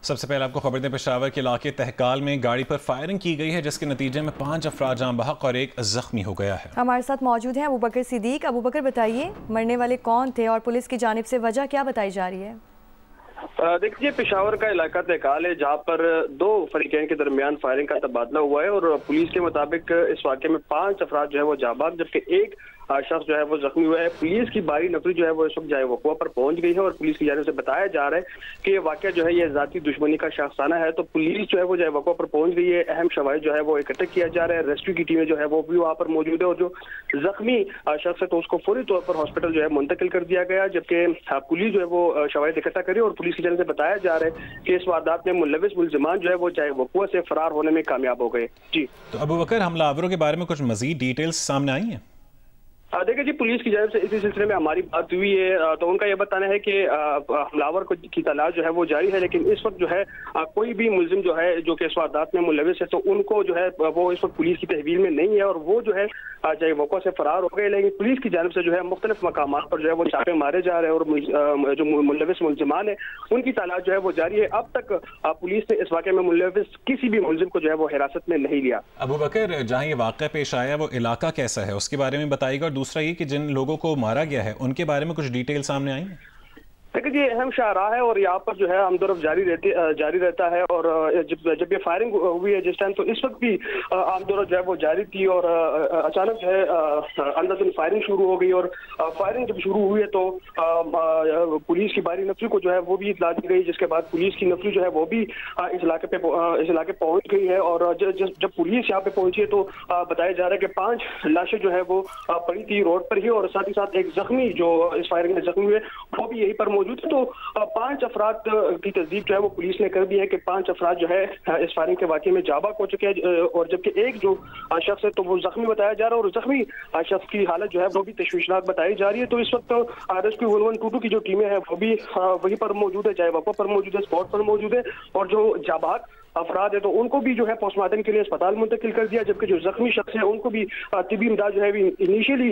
सबसे पहले आपको खबर दें, पेशावर के इलाके तहकाल में गाड़ी पर फायरिंग की गई है, जिसके नतीजे में 5 अफराद जान बहक और एक जख्मी हो गया है। हमारे साथ मौजूद हैं अबू बकर सिद्दीक। अबू बकर, बताइए मरने वाले कौन थे और पुलिस की जानिब से वजह क्या बताई जा रही है? देखिए, पेशावर का इलाका तहकाल है, जहाँ पर दो फरीकैन के दरमियान फायरिंग का तबादला हुआ है और पुलिस के मुताबिक इस वाक़े में 5 अफराद जो है वो जाबाज, जबकि एक शख्स जो है वो जख्मी हुआ है। पुलिस की भारी नफरी जो है वो इस वक्त जाए वकुआ पर पहुंच गई है और पुलिस की जानिब से बताया जा रहा है कि ये वाक़या जो है ये जाती दुश्मनी का शाखसाना है। तो पुलिस जो है वो जाए वकुआ पर पहुंच गई है। अहम शवाहिद जो है वो इकट्ठे किया जा रहा है। रेस्क्यू की टीमें जो है वो भी वहाँ पर मौजूद है और जो जख्मी शख्स है तो उसको फौरी तौर पर हॉस्पिटल जो है मुंतकिल कर दिया गया, जबकि पुलिस जो है वो शवाहिद इकट्ठा करी और पुलिस की जानिब से बताया जा रहा है कि इस वारदात में मुलविस मुलजिमान जो है वो जाए वकुआ से फरार होने में कामयाब हो गए। जी तो अबू बकर, हमलावरों के बारे में कुछ मजीद डिटेल्स सामने आई हैं? देखिए जी, पुलिस की जानिब से इसी सिलसिले में हमारी बात हुई है तो उनका यह बताना है कि हमलावर की तलाश जो है वो जारी है, लेकिन इस वक्त जो है कोई भी मुलजिम जो है जो कि इस वारदात में मुलविस है तो उनको जो है वो इस वक्त पुलिस की तहवील में नहीं है और वो जो है जाए वक़्वा से फरार हो गए। लेकिन पुलिस की जानिब से जो है मुख्तलिफ मकामात पर जो है वो छापे मारे जा रहे हैं और जो मुलविस मुलजिमान है उनकी तलाश जो है वो जारी है। अब तक पुलिस ने इस वाक़े में मुलविस किसी भी मुलजिम को जो है वो हिरासत में नहीं लिया। अबू बकर, जहाँ ये वाक़या पेश आया वो इलाका कैसा है, उसके बारे में बताइएगा। और दूसरा ये कि जिन लोगों को मारा गया है उनके बारे में कुछ डिटेल सामने आई है? देखिए ये अहम शाहराह है और यहाँ पर जो है आमदोरफ्त जारी रहता है और जब ये फायरिंग हुई है जिस टाइम तो इस वक्त भी आमदोरफ्त जो है वो जारी थी और अचानक जो है अंदर फायरिंग शुरू हो गई और फायरिंग जब शुरू हुई है तो पुलिस की भारी नफरी को जो है वो भी इतला दी गई, जिसके बाद पुलिस की नफरी जो है वो भी इस इलाके पहुंच गई है और जब पुलिस यहाँ पे पहुंची है तो बताया जा रहा है कि 5 लाशें जो है वो पड़ी थी रोड पर ही और साथ ही साथ एक जख्मी जो इस फायरिंग में जख्मी हुए वो भी यहीं पर मौजूद है। तो 5 अफराद की तस्दीक जो है वो पुलिस ने कर दी है कि 5 अफराद जो है इस फायरिंग के वाक़े में जाबाक हो चुके हैं और जबकि एक जो शख्स है तो वो जख्मी बताया जा रहा है और जख्मी शख्स की हालत जो है वो भी तशवीशनाक बताई जा रही है। तो इस वक्त रेस्क्यू 112 की जो टीमें हैं वो भी वहीं पर मौजूद है, जाए वक़्वा पर मौजूद है, स्पॉट पर मौजूद है और जो जाबाक अफराद है तो उनको भी जो है पोस्टमार्टम के लिए अस्पताल मुंतकिल कर दिया, जबकि जो जख्मी शख्स है उनको भी तिबी इमदाद जो है इनिशियली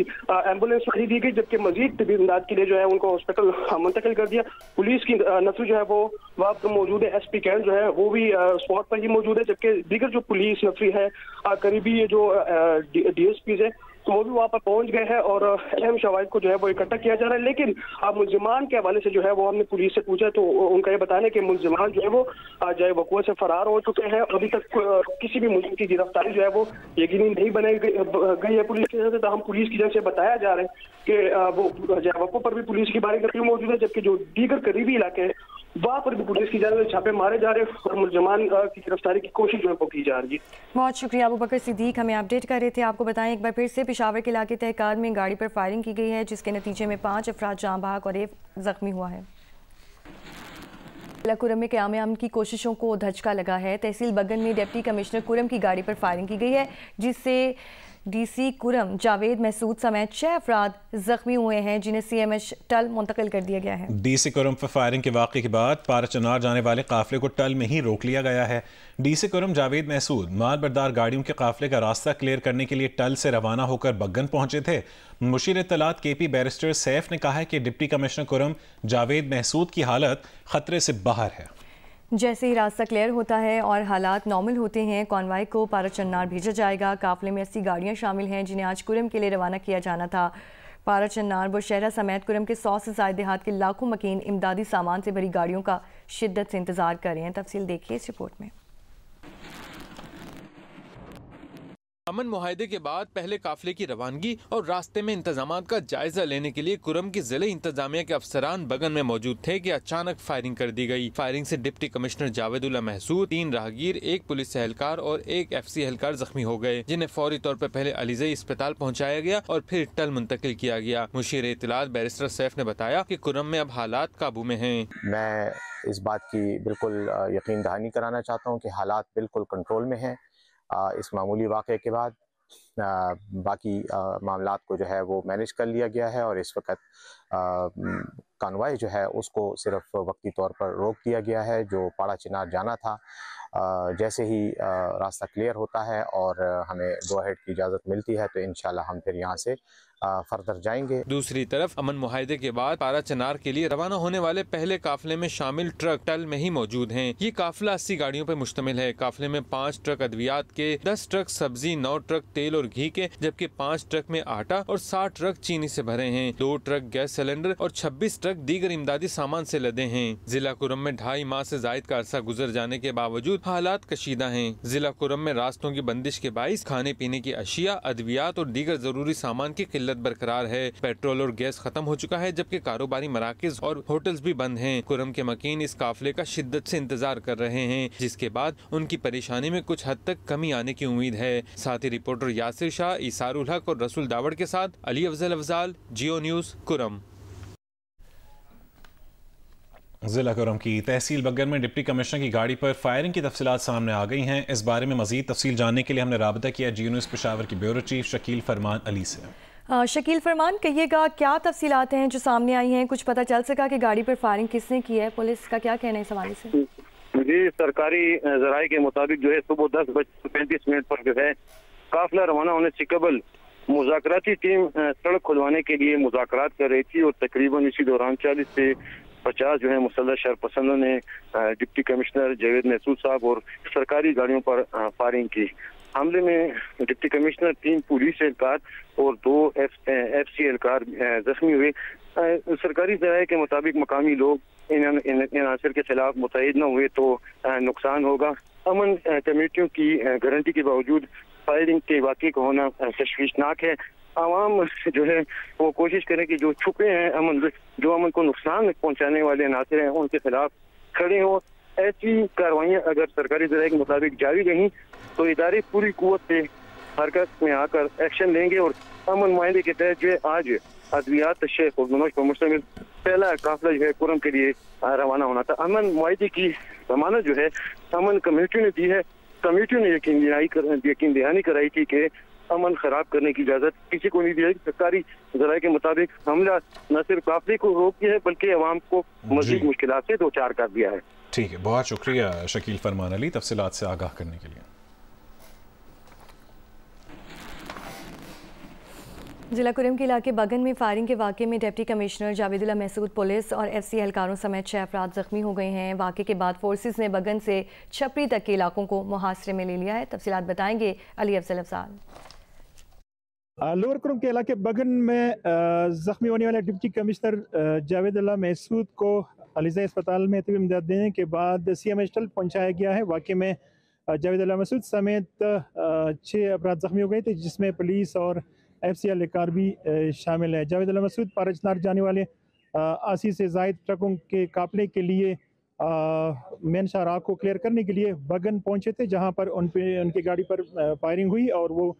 एम्बुलेंस में दी गई, जबकि मजीद तिबी इमदाद के लिए जो है उनको हॉस्पिटल मुंतकिल कर दिया। पुलिस की नफरी जो है वो वहाँ पर मौजूद है, SP कैंट जो है वो भी स्पॉट पर ही मौजूद है, जबकि दीगर जो पुलिस नफरी है करीबी ये जो DSPs है तो वो भी वहाँ पर पहुंच गए हैं और अहम शवाहिद को जो है वो इकट्ठा किया जा रहा है। लेकिन मुलजिमान के हवाले से जो है वो हमने पुलिस से पूछा तो उनका ये बताना है कि मुलजिमान जो है वो जाए वक़्वा से फरार हो चुके हैं। अभी तक किसी भी मुलजिम की गिरफ्तारी जो है वो यकीनी नहीं बनाई गई है पुलिस की तरफ से। तो हम पुलिस की जानिब से बताया जा रहा है कि वो जाए वक़्वा पर भी पुलिस की भारी नफरी मौजूद है, जबकि जो दीगर करीबी इलाके हैं वहाँ पर भी पुलिस की जानिब से छापे मारे जा रहे हैं और मुलजमान की गिरफ्तारी की कोशिश जो है वो की जा रही है। बहुत शुक्रिया अबू बकर सिद्दीक, हमें अपडेट कर रहे थे। आपको बताएं एक बार फिर से, पेशावर के इलाके तहकाल में गाड़ी पर फायरिंग की गई है जिसके नतीजे में 5 अफराद जान बहक और एक जख्मी हुआ है। जिला कुरम में क़याम अमन की कोशिशों को धचका लगा है। तहसील बगन में डिप्टी कमिश्नर कुरम की गाड़ी पर फायरिंग की गई है जिससे DC कुरम जावेद महसूद समेत 6 अफराद जख्मी हुए हैं जिन्हें CMH टल मुंतकिल कर दिया गया है। DC कुरम पर फायरिंग के वाक़े के बाद पारा चनार जाने वाले काफिले को टल में ही रोक लिया गया है। DC कुरम जावेद महसूद माल बरदार गाड़ियों के काफिले का रास्ता क्लियर करने के लिए टल से रवाना होकर बग्गन पहुंचे थे। मुशीर इत्तलात KP बैरिस्टर सैफ ने कहा है कि डिप्टी कमिश्नर कुरम जावेद महसूद की हालत खतरे से बाहर है। जैसे ही रास्ता क्लियर होता है और हालात नॉर्मल होते हैं, कॉन्वाय को पारा चन्नार भेजा जाएगा। काफिले में 80 गाड़ियाँ शामिल हैं जिन्हें आज कुरम के लिए रवाना किया जाना था। पारा चन्नार बुशहरा समेत कुरम के 100 से ज़ायद देहात के लाखों मकीन इमदादी सामान से भरी गाड़ियों का शिद्दत से इंतजार कर रहे हैं। तफसील देखिए इस रिपोर्ट में। अमन मुआहदे के बाद पहले काफिले की रवानगी और रास्ते में इंतजामात का जायजा लेने के लिए कुरम की जिले इंतजामिया के अफसरान बगन में मौजूद थे कि अचानक फायरिंग कर दी गई। फायरिंग से डिप्टी कमिश्नर जावेदुल्ला महसूद, 3 राहगीर, 1 पुलिस एहलकार और 1 FC एहलकार जख्मी हो गए, जिन्हें फौरी तौर पर पहले अलीज़ई अस्पताल पहुँचाया गया और फिर टल मुंतकिल किया गया। मुशीर इत्तलात बैरिस्टर सैफ ने बताया कि कुरम में अब हालात काबू में हैं। मैं इस बात की बिल्कुल यकीन दहानी कराना चाहता हूँ कि हालात बिल्कुल कंट्रोल में हैं। इस मामूली वाक़े के बाद बाकी मामलात को जो है वो मैनेज कर लिया गया है और इस वक्त कॉन्वॉय जो है उसको सिर्फ वक्ती तौर पर रोक दिया गया है जो पाड़ा चिनार जाना था। जैसे ही रास्ता क्लियर होता है और हमें गो अहेड की इजाज़त मिलती है तो इंशाल्लाह हम फिर यहाँ से फर्दर जाएंगे। दूसरी तरफ अमन मुआहदे के बाद पारा चनार के लिए रवाना होने वाले पहले काफिले में शामिल ट्रक टल में ही मौजूद हैं। ये काफिला 80 गाड़ियों पर मुश्तमिल है। काफिले में 5 ट्रक अद्वियात के, 10 ट्रक सब्जी, 9 ट्रक तेल और घी के, जबकि 5 ट्रक में आटा और 60 ट्रक चीनी से भरे हैं। 2 ट्रक गैस सिलेंडर और 26 ट्रक दीगर इमदादी सामान से लदे हैं। जिला कुरम में 2.5 माह से जायद का अरसा गुजर जाने के बावजूद हालात कशीदा हैं। जिला कुरम में रास्तों की बंदिश के बाइस खाने पीने की अशिया, अद्वियात और दीगर जरूरी सामान की किल्लत बरकरार है। पेट्रोल और गैस खत्म हो चुका है, जबकि कारोबारी मराकज और होटल्स भी बंद हैं। कुरम के मकीन इस काफिले का शिद्दत से इंतजार कर रहे हैं, जिसके बाद उनकी परेशानी में कुछ हद तक कमी आने की उम्मीद है। साथ ही रिपोर्टर यासिर शाह, इसारुल हक और रसूल दावड़ के साथ अली अफजल अफजाल, जियो न्यूज़, कुरम। जिला कुरम की तहसील बग्गर में डिप्टी कमिश्नर की गाड़ी पर फायरिंग की तफसीलात सामने आ गई हैं। इस बारे में मजीद तफसील जानने के लिए हमने राबता किया जियो न्यूज़ पेशावर की ब्यूरो चीफ शकील फरमान अली से। शकील फरमान, कहिएगा क्या तफसीलात हैं जो सामने आई हैं? कुछ पता चल सका कि गाड़ी पर फायरिंग किसने की है? पुलिस का क्या कहना है इस हवाले से? जी, सरकारी जराये के मुताबिक जो है सुबह 10:35 पर जो है काफिला रवाना होने से कबल मुज़ाकराती टीम सड़क खुलवाने के लिए मुज़ाकरात कर रही थी और तकरीबन इसी दौरान 40 से 50 जो है मुसल्लह शरपसंदों ने डिप्टी कमिश्नर जावेद महसूद साहब और सरकारी गाड़ियों पर फायरिंग की। हमले में डिप्टी कमिश्नर, 3 पुलिस एहलकार और 2 FC एहलकार जख्मी हुए। सरकारी जराये के मुताबिक मकामी लोग इन अनासर के खिलाफ मुतहिद न हुए तो नुकसान होगा। अमन कमेटियों की गारंटी के बावजूद फायरिंग के वाक़े का होना तशवीशनाक है। आवाम जो है वो कोशिश करें कि जो छुपे हैं जो अमन को नुकसान पहुंचाने वाले अनासर हैं उनके खिलाफ खड़े हों। ऐसी कार्रवाइयाँ अगर सरकारी जराये के मुताबिक जारी रहीं तो इदारे पूरी कुव्वत से हरकत में आकर एक्शन लेंगे और अमन मुआहदे के तहत जो है आज अद्वियात शेख और मनोज पर मुश्तमिल पहला काफिला जो है कुरम के लिए रवाना होना था। अमन मुआहदे की जमानत जो है अमन कमेटी ने दी है। कमेटी ने यकीन दहानी कराई थी कि अमन खराब करने की इजाजत किसी को नहीं दी है। सरकारी जराये के मुताबिक हमला न सिर्फ काफिले को रोक दिया है बल्कि अवाम को मजीद मुश्किलात से 2-4 कर दिया है। ठीक है, बहुत शुक्रिया शकील फरमान अली तफसीलात से आगाह करने के लिए। जिला कुरम के इलाके बगन में फायरिंग के वाक़े में डिप्टी कमिश्नर जावेदुल्लाह महसूद, पुलिस और FC एहलकारों समेत 6 अफराद जख्मी हो गए हैं। वाक़े के बाद फोर्सेस ने बगन से छपरी तक के इलाकों को मुहासरे में ले लिया है। तफसीलात बताएंगे अली अफजल अफजाल। लोअर कुरम के इलाके बगन में जख्मी होने वाले डिप्टी कमिश्नर जावेदुल्लाह महसूद को अलीज़ा अस्पताल में तबीब इमदाद देने के बाद CMH टल पहुँचाया गया है। वाक़े में जावेदुल्लाह महसूद समेत 6 अफराद जख्मी हो गए थे, जिसमें पुलिस और FC एहलकार भी शामिल है। जावेदुल्लाह महसूद पारा चनार जाने वाले 80 से ज़ायद ट्रकों के काफिले के लिए मेन शाहराह को क्लियर करने के लिए बगन पहुंचे थे, जहां पर उनकी गाड़ी पर फायरिंग हुई और वो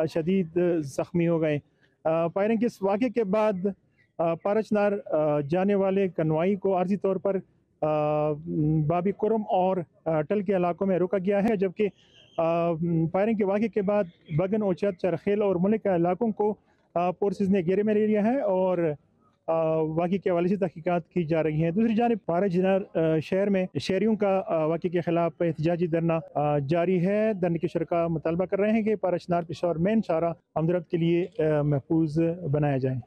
शदीद ज़ख्मी हो गए। फायरिंग के इस वाक़े के बाद पारा चनार जाने वाले कन्वाई को आर्जी तौर पर बाबी कुरम और टल के इलाकों में रोका गया है, जबकि फायरिंग के वाक़े के बाद बगन, ओचत, चरखेल और मुल्क के इलाकों को फोर्सेस ने घेरे में ले लिया है और वाक़े के हवाले से तहकीकात की जा रही हैं। दूसरी जानिब पारा चनार शहर में शहरियों का वाक़े के खिलाफ एहतजाजी धरना जारी है। धरने के शुरका मुतालबा कर रहे हैं कि पारा चनार पेशावर मेन शाहराह हमदर्द के लिए महफूज बनाया जाए।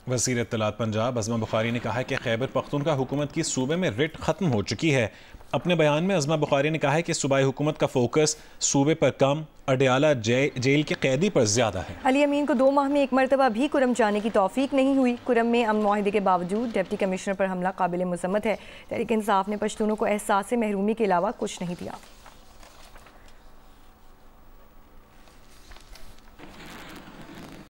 वज़ीर इत्तलात पंजाब अज़मा बुखारी ने कहा है कि खैबर पख्तूनख्वा हुकूमत की सूबे में रिट ख़त्म हो चुकी है। अपने बयान में अज़मा बुखारी ने कहा है कि सूबाई हुकूमत का फोकस सूबे पर कम, अडयाला जेल के कैदी पर ज़्यादा है। अली अमीन को 2 माह में एक मरतबा भी कुरम जाने की तौफीक नहीं हुई। कुरम में अमन मुआहदे के बावजूद डिप्टी कमिश्नर पर हमला काबिल मज़म्मत है। तहरीक इंसाफ ने पश्तूनों को एहसास से महरूमी के अलावा कुछ नहीं दिया।